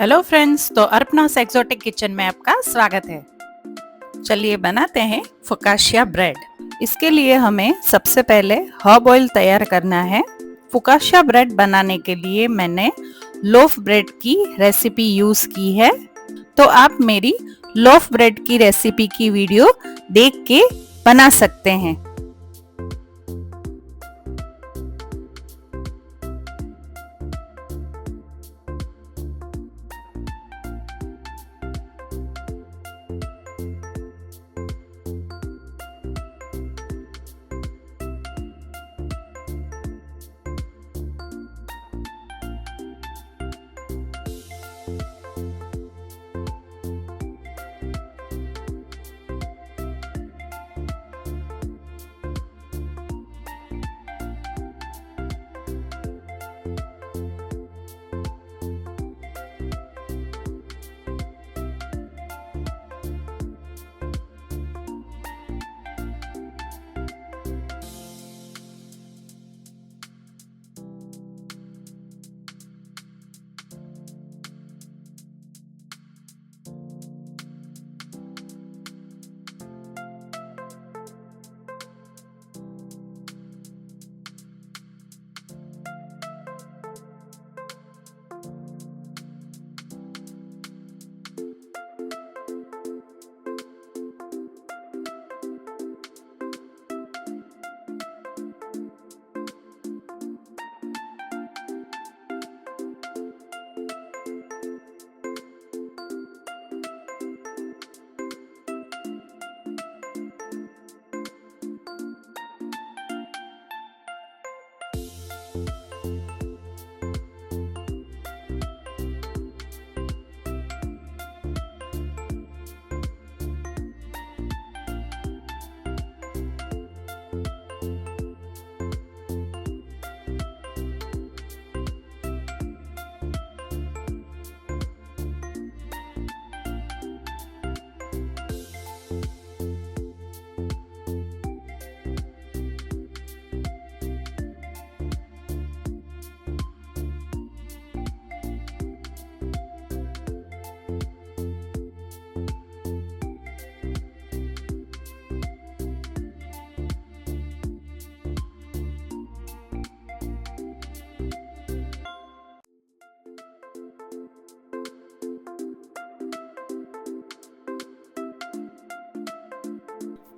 Hello friends, तो अर्पनास exotic kitchen में आपका स्वागत है। चलिए बनाते हैं फोकाशिया ब्रेड। इसके लिए हमें सबसे पहले हर्ब ऑयल तैयार करना है। फोकाशिया ब्रेड बनाने के लिए मैंने लोफ ब्रेड की रेसिपी यूज की है, तो आप मेरी लोफ ब्रेड की रेसिपी की वीडियो देख के बना सकते हैं।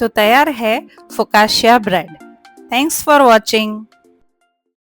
तो तैयार है फोकाशिया ब्रेड। Thanks for watching.